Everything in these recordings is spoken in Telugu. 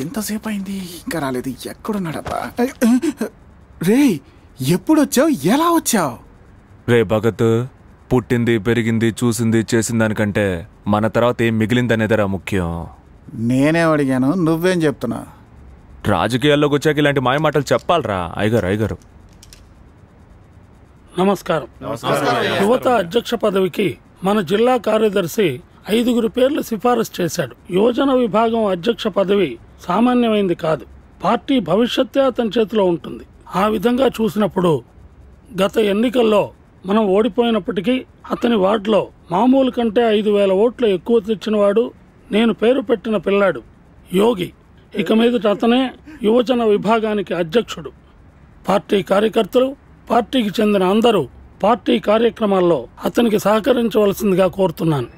ఎంతసేపు అయింది ఇంకా రాలేదు. ఎక్కడున్నాడబ్బా? రే ఎప్పుడు వచ్చావు, ఎలా వచ్చావు? రే భగత్, పుట్టింది పెరిగింది చూసింది చేసిన దానికంటే మన తర్వాత ఏం మిగిలిందనేదిరా ముఖ్యం. నేనేం అడిగాను, నువ్వేం చెప్తున్నావు? రాజకీయాల్లోకి వచ్చాక ఇలాంటి మాయ మాటలు చెప్పాలరా అయ్యగారు. నమస్కారం. యువత అధ్యక్ష పదవికి మన జిల్లా కార్యదర్శి 5 పేర్లు సిఫారసు చేశాడు. యువజన విభాగం అధ్యక్ష పదవి సామాన్యమైంది కాదు. పార్టీ భవిష్యత్తే అతని చేతిలో ఉంటుంది. ఆ విధంగా చూసినప్పుడు గత ఎన్నికల్లో మనం ఓడిపోయినప్పటికీ అతని వార్డులో మామూలు కంటే 5,000 ఓట్లు ఎక్కువ తెచ్చినవాడు, నేను పేరు పెట్టిన పిల్లాడు యోగి. ఇక మీదట అతనే యువజన విభాగానికి అధ్యక్షుడు. పార్టీ కార్యకర్తలు, పార్టీకి చెందిన అందరూ పార్టీ కార్యక్రమాల్లో అతనికి సహకరించవలసిందిగా కోరుతున్నాను.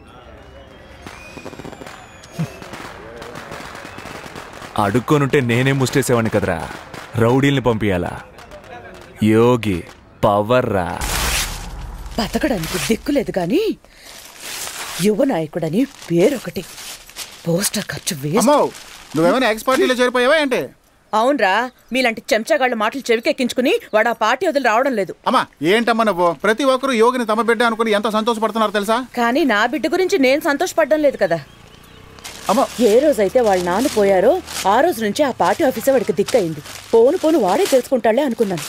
అడుక్కొనుంటే నేనే ముష్టేసేవాడిని కదరా, రౌడీల్ని పంపియాలా? యోగి పవర్ రా. బతకడానికి దిక్కులేదు గాని యువ నాయకుడని పేరొకటి. పోస్టర్ ఖర్చు నువ్వేమైనా ఎక్స్ పార్టీలో చేరిపోయావా ఏంటి? అవునరా, మీలాంటి చెంచాగాళ్ళ మాటలు చెవికెక్కించుకుని వాడు ఆ పార్టీ వదిలి రావడం లేదు. అమ్మా ఏంటమ్మా నువ్వు? ప్రతి ఒక్కరు యోగిని తమ బిడ్డ అనుకుని ఎంత సంతోషపడుతున్నారు తెలుసా? కానీ నా బిడ్డ గురించి నేను సంతోషపడడం లేదు కదా. అమ్మా ఏ రోజైతే వాళ్ళ నాన్న పోయారో ఆ రోజు నుంచి ఆ పార్టీ ఆఫీసే వాడికి దిక్కయింది. పోను వాడే తెలుసుకుంటాళ్లే అనుకున్నాను.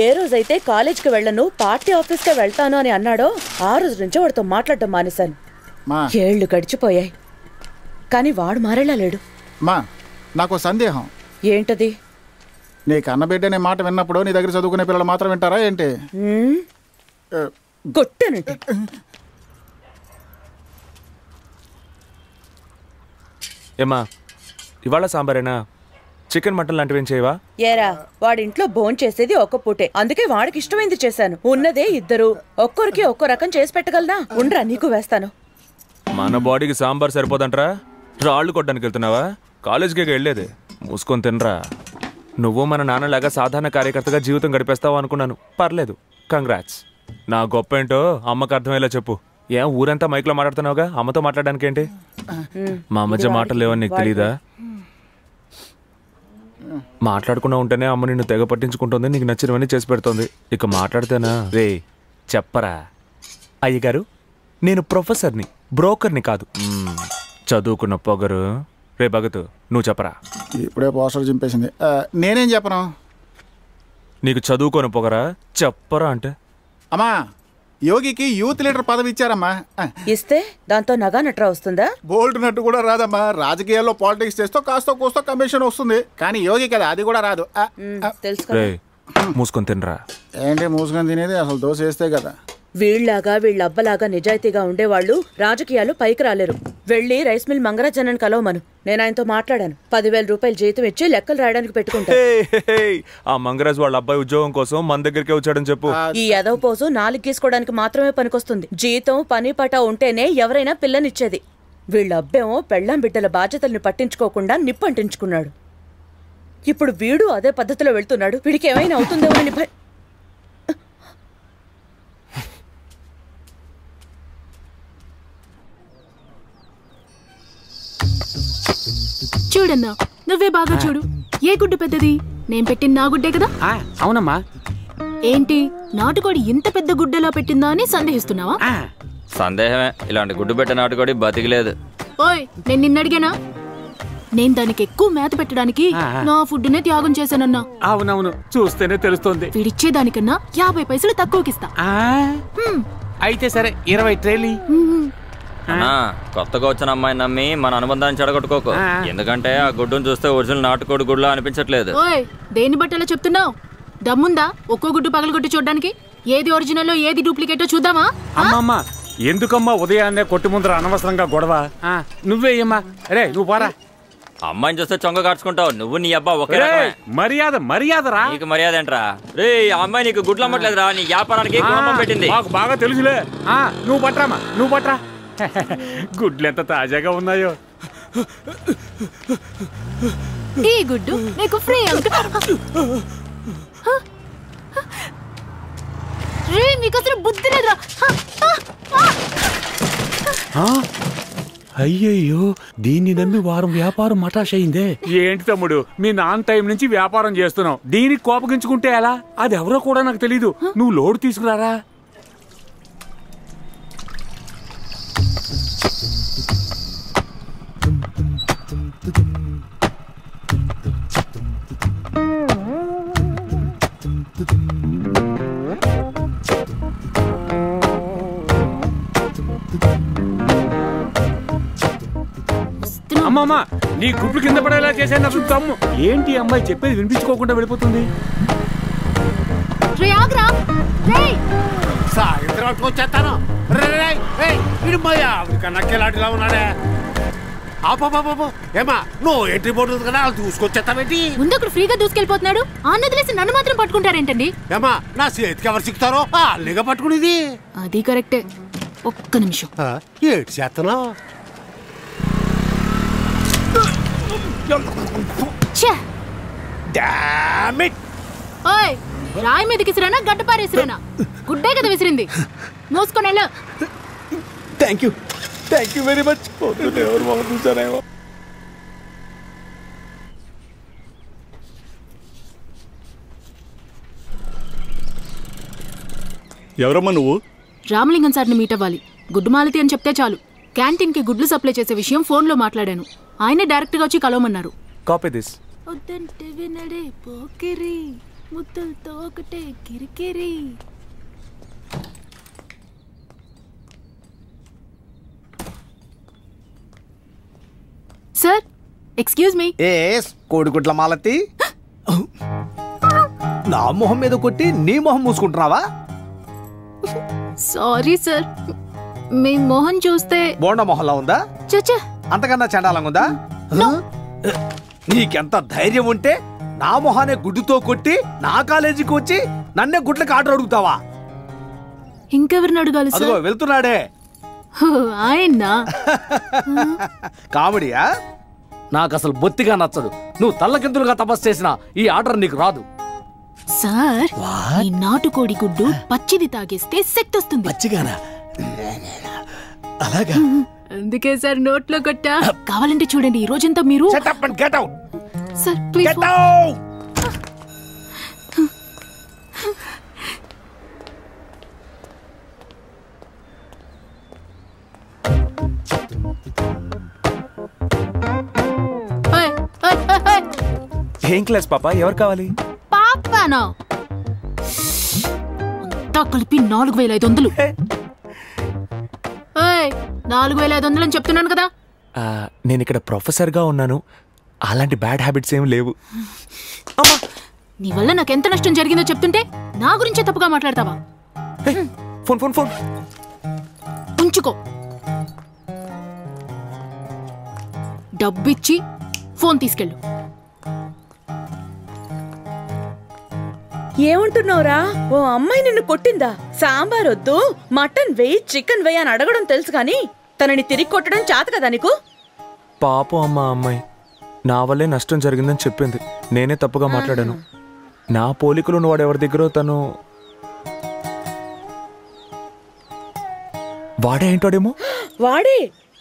ఏ రోజైతే కాలేజ్కి వెళ్ళను పార్టీ ఆఫీస్కే వెళ్తాను అని అన్నాడో ఆ రోజు నుంచే వాడితో మాట్లాడటం మానేశాను. 7 ఏళ్లు గడిచిపోయాయి కానీ వాడు మారేలా లేడు. మా నాకు సందేహం. ఏంటది? నీ కన్నబిడ్డనే మాట విన్నప్పుడు నీ దగ్గర చదువుకునే పిల్లలు మాత్రం వింటారా ఏంటి? గొట్టనంటే ఏమా ఇవాళ సాంబారేనా? చికెన్ మటన్ లాంటివేం చేయవా? ఏరా, వాడింట్లో భోన్ చేసేది ఒక్క పూటే, అందుకే వాడికి ఇష్టమైంది చేశాను. ఉన్నదే 2, ఒక్కొరికి ఒక్కో రకం చేసి పెట్టగలనా? ఉండ్రా నీకు వేస్తాను. మన బాడీకి సాంబార్ సరిపోదంటరా? రాళ్ళు కొట్టడానికి వెళ్తున్నావా? కాలేజ్కి వెళ్ళేది. మూసుకొని తినరా. నువ్వు మన నాన్నలాగా సాధారణ కార్యకర్తగా జీవితం గడిపేస్తావు అనుకున్నాను. పర్లేదు, కంగ్రాట్స్. నా గొప్ప ఏంటో అమ్మకు అర్థమయ్యేలా చెప్పు. ఏం ఊరంతా మైక్లో మాట్లాడుతున్నావుగా, అమ్మతో మాట్లాడడానికి ఏంటి? మా మధ్య మాటలు లేవని నీకు తెలీదా? మాట్లాడకుండా ఉంటేనే అమ్మ నిన్ను తెగ పట్టించుకుంటుంది, నీకు నచ్చినవన్నీ చేసి పెడుతుంది. ఇక మాట్లాడితేనా? రే చెప్పరా. అయ్యగారు, నేను ప్రొఫెసర్ని, బ్రోకర్ని కాదు. చదువుకున్న పొగరు. రే భగత్, నువ్వు చెప్పరా. ఇప్పుడే పోస్టర్ చింపేసింది. నేనేం చెప్పను? నీకు చదువుకోని పొగరా? చెప్పరా అంటే. అమ్మా యోగికి యూత్ లీడర్ పదవి ఇచ్చారమ్మా. ఇస్తే దాంతో నగా నట్రా వస్తుందా? బోల్డ్ నట్టు కూడా రాదమ్మా. రాజకీయాల్లో పాలిటిక్స్ చేస్తూ కాస్త కూస్తో కమిషన్ వస్తుంది, కానీ యోగి కదా అది కూడా రాదు. తెలుసు. మూసుకొని తినరా. ఏంటి మూసుకొని తినేది? అసలు దోశ వేస్తే కదా. వీళ్ళలాగా వీళ్ళబ్బలాగా నిజాయితీగా ఉండేవాళ్ళు రాజకీయాలు పైకి రాలేరు. వెళ్ళి రైస్ మిల్ మంగరాజన్నని కలవమను. నేను ఆయనతో మాట్లాడాను. 10,000 రూపాయలు జీతం ఇచ్చి లెక్కలు రాయడానికి పెట్టుకుంటా. ఆ మంగరాజ్ వాళ్ళ అబ్బాయి ఉద్యోగం కోసం మన దగ్గరికి వచ్చాడని చెప్పు. ఈ ఎదవ పోసు 4 గీసుకోవడానికి మాత్రమే పనికొస్తుంది. జీతం పని పట ఉంటేనే ఎవరైనా పిల్లనిచ్చేది. వీళ్ళ అబ్బేమో పెళ్ళాం బిడ్డల బాధ్యతల్ని పట్టించుకోకుండా నిప్పంటించుకున్నాడు. ఇప్పుడు వీడు అదే పద్ధతిలో వెళ్తున్నాడు. వీడికి ఏమైనా అవుతుందేమో అని చూడన్నా, నువ్వే బాగా చూడు. ఏ గుడ్డు పెద్దది? నేను పెట్టిన నా గుడ్డే కదా? అవునమ్మా. ఏంటి నాటుకోడి ఇంత పెద్ద గుడ్డెలా పెట్టిందా అని సందేహిస్తున్నావా? సందేహమే. ఇలాంటి గుడ్డు పెట్టే నాటుకోడి బతికిలేదు. ఓయ్, నేను నిన్నడిగానా? నేను దానికి ఎక్కువ మేత పెట్టడానికి నా ఫుడ్ నే త్యాగం చేశానన్నా. అవునవును, చూస్తేనే తెలుస్తోంది. వీడిచ్చేదానికన్నా 50 పైసలు తక్కువకిస్తా. అయితే సరే, 20 ట్రేలు. కొత్తగా వచ్చిన అమ్మాయిని నమ్మి మన అనుబంధాన్ని చెడగొట్టుకోకు. ఎందుకంటే ఆ గుడ్డును చూస్తే ఒరిజినల్ నాటుకోడి గుడ్లా అనిపించట్లేదు. ఓయ్, దేని బట్టలో చెప్తున్నావు? దమ్ముందా ఒక్కో గుడ్డు పగలగొట్టి చూడడానికి? ఏది ఒరిజినల్లో ఏది డూప్లికేటో చూద్దామా? అమ్మమ్మా, ఎందుకమ్మా ఉదయాన్నే కొట్టి ముందర అనవసరంగా గొడవ? నువ్వేయమ్మా. రే నువ్వు పోరా. అమ్మాయిని చూస్తే చొంగ కార్చుకుంటావు. నువ్వు నీ అబ్బా ఒకే మర్యాదరా. నీకు మర్యాద ఏంట్రా? రే అమ్మాయి నీకు గుడ్లు అమ్మట్లేదురా, నీ వ్యాపారానికి గుణం పెట్టింది. మాకు బాగా తెలుసులే. నువ్వు పట్రామా, నువ్వు పట్రా. గుడ్లు ఎంత తాజాగా ఉన్నాయో. ఈ గుడ్డు నీకు ఫ్రీ. రే మీకు అసలు బుద్ధి లేదురా. అయ్యయ్యో, దీన్ని నమ్మి వారం వ్యాపారం మటాష్ అయిందే. ఏంటి తమ్ముడు, మీ నాన్న టైం నుంచి వ్యాపారం చేస్తున్నావు, దీనికి కోపగించుకుంటే ఎలా? అది ఎవరో కూడా నాకు తెలీదు. నువ్వు లోడ్ తీసుకురారా. అమ్మమ్మ, నీ గుడ్లు కింద పడేలా చేశాను నాకు తమ్ము. ఏంటి అమ్మాయి చెప్పేది వినిపించుకోకుండా వెళ్ళిపోతుంది? సాయంత్రం వచ్చేస్తాను. నక్కేలాంటిలా ఉన్నాడే. ఏమా నువ్వు ఎంట్రీ బోర్డు కదా దూసుకొచ్చేస్తావేంటి? ముందు అక్కడ ఫ్రీగా దూసుకెళ్ళిపోతున్నాడు, ఆన్నదిలేసి నన్ను మాత్రం పట్టుకుంటారేంటండి? ఏమా నా చేతికి ఎవరు సిక్తారో అల్లిగా పట్టుకునేది. అది కరెక్టే. ఒక్క నిమిషం. ఏడు చేస్తున్నావు? రాయి మీదకి విసిరానా గడ్డ పారేసిరానా? గుడ్డే కదా విసిరింది. మోసుకొని వెళ్ళు. Thank you very much. చూసారేమో. ఎవరమ్మా నువ్వు? రామలింగం సార్ని మీట్ అవ్వాలి. గుడ్డు మాలతి అని చెప్తే చాలు. క్యాంటీన్కి గుడ్లు సప్లై చేసే విషయం ఫోన్లో మాట్లాడాను. ఆయనే డైరెక్ట్గా వచ్చి కలవమన్నారు. Copy this. వద్దంటే వినడే పోకిరి, ముద్దులతో ఒకటే కిరికిరి. Sir, excuse me. కోడిగుడ్ల మాలతి, నా మొహం మీద కొట్టి నీ మొహం మూసుకుంటున్నావా? సారీ సార్, మీ మొహం చూస్తే బోండా మొహంలా ఉందా? చచ్చా, అంతకన్నా చండాలంగా ఉందా? నీకెంత ధైర్యం ఉంటే నా మొహానే గుడ్డుతో కొట్టి నా కాలేజీకి వచ్చి నన్నే గుడ్లకి ఆర్డర్ అడుగుతావా? ఇంకెవరిని అడగాలి సార్? అదిగో వెళ్తున్నాడే ఆయన్నా. కామెడీయా? నాకు అసలు బొత్తిగా నచ్చదు. నువ్వు తల్లకిందులుగా తపస్సు చేసినా ఈ ఆర్డర్ నీకు రాదు. సార్, ఈ నాటుకోడి గుడ్డు పచ్చిది తాగేస్తే శక్తి వస్తుంది. పచ్చిగానా? అలాగా? అందుకే సార్ నోట్లో కొట్టా. కావాలంటే చూడండి, ఈ రోజంతా మీరు సార్ ప్లీజ్. ఏం క్లాస్ పాప? ఎవరు కావాలి? పాపానా? అంతా కలిపి 4500. 4500 అని చెప్తున్నాను కదా. నేను ఇక్కడ ప్రొఫెసర్గా ఉన్నాను, అలాంటి బ్యాడ్ హ్యాబిట్స్ ఏమి లేవు. నీ వల్ల నాకెంత నష్టం జరిగిందో చెప్తుంటే నా గురించే తప్పుగా మాట్లాడతావా? ఫోన్ ఫోన్ ఫోన్ ఉంచుకో. డబ్బిచ్చి ఫోన్ తీసుకెళ్ళు. ఏమంటున్నావురా? ఓ అమ్మాయి నిన్ను కొట్టిందా? సాంబార్ వద్దు, మటన్ వేయి, చికెన్ వేయి అని అడగడం తెలుసు కానీ తనని తిరిగి కొట్టడం చేత కదా నీకు? పాపం అమ్మాయి నా వల్లే నష్టం జరిగిందని చెప్పింది. నేనే తప్పుగా మాట్లాడాను. నా పోలికలు ఉన్న వాడు ఎవరి దగ్గర తను వాడే ఏంటాడేమో.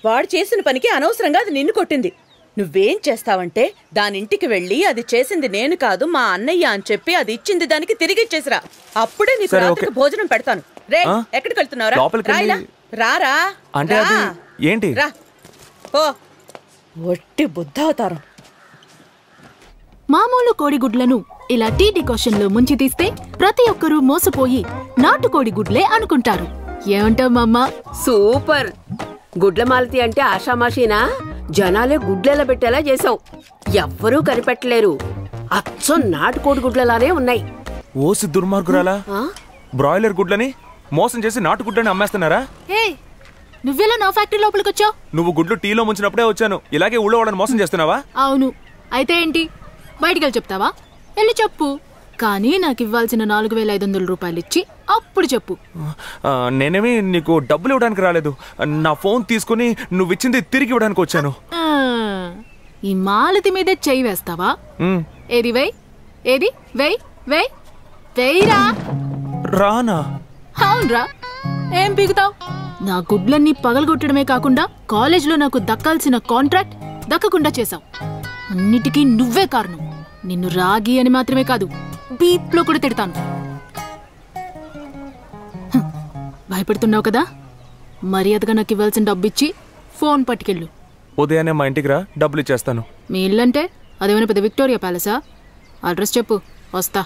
వాడు చేసిన పనికి అనవసరంగా అది నిన్ను కొట్టింది. నువ్వేం చేస్తావంటే దానింటికి వెళ్ళి అది చేసింది నేను కాదు మా అన్నయ్య అని చెప్పి అది ఇచ్చింది దానికి తిరిగి ఇచ్చేసిరా. అప్పుడే నీకు రాత్రికి భోజనం పెడతాను. రే, ఎక్కడికి వెళ్తున్నావురా? రారా. అంటే అది ఏంటి? రా ఓ ఒట్టి బుద్ధావతారం. మామూలు కోడిగుడ్లను ఇలా టీ డికాషన్లో ముంచి తీస్తే ప్రతి ఒక్కరూ మోసపోయి నాటుకోడి గుడ్లే అనుకుంటారు. ఏమంటావు మమ్మ? సూపర్. గుడ్ల మాలతి అంటే ఆషామాషీనా? జనాలే గుడ్లెలా పెట్టేలా చేసావు. ఎవ్వరూ కనిపెట్టలేరు. అచ్చం నాటుకోడి గుడ్లలానే ఉన్నాయి. ఓసి దుర్మార్గురాలా, బ్రాయిలర్ గుడ్లని మోసం చేసి నాటుగుడ్లని అమ్మేస్తున్నారా? నువ్వెలా నా ఫ్యాక్టరీ లోపలికి వచ్చావు? నువ్వు గుడ్లు టీలో ముంచినప్పుడే వచ్చాను. ఇలాగే ఊళ్ళో వాళ్ళని మోసం చేస్తున్నావా? అవును. అయితే ఏంటి, బయటికి వెళ్ళి చెప్తావా? వెళ్ళి చెప్పు. కానీ నాకు ఇవ్వాల్సిన 4500 రూపాయలు ఇచ్చి అప్పుడు చెప్పు. నేనేమి నీకు డబ్బులు ఇవ్వడానికి రాలేదు. నా ఫోన్ తీసుకుని నువ్వు ఇచ్చింది తిరిగి ఇవ్వడానికి వచ్చాను. ఈ మాలతి మీద చెయ్యి వేస్తావా? ఏది వెయ్, ఏది వెయ్ వెయ్ వెయ్రా. రానా? అవునరా. ఏం పీకుతావు? నా గుడ్లన్నీ పగలగొట్టడమే కాకుండా కాలేజ్లో నాకు దక్కాల్సిన కాంట్రాక్ట్ దక్కకుండా చేశావు. అన్నిటికీ నువ్వే కారణం. నిన్ను రాగి అని మాత్రమే కాదు, బీప్లో కూడా తిడతాను. భయపడుతున్నావు కదా? మర్యాదగా నాకు ఇవ్వాల్సిన డబ్బు ఇచ్చి ఫోన్ పట్టుకెళ్ళు. ఉదయాన్నే మా ఇంటికి రా, డబ్బులు ఇచ్చేస్తాను. మీ ఇల్లంటే అదేమైనా పెద్ద విక్టోరియా ప్యాలెసా? అడ్రస్ చెప్పు, వస్తా.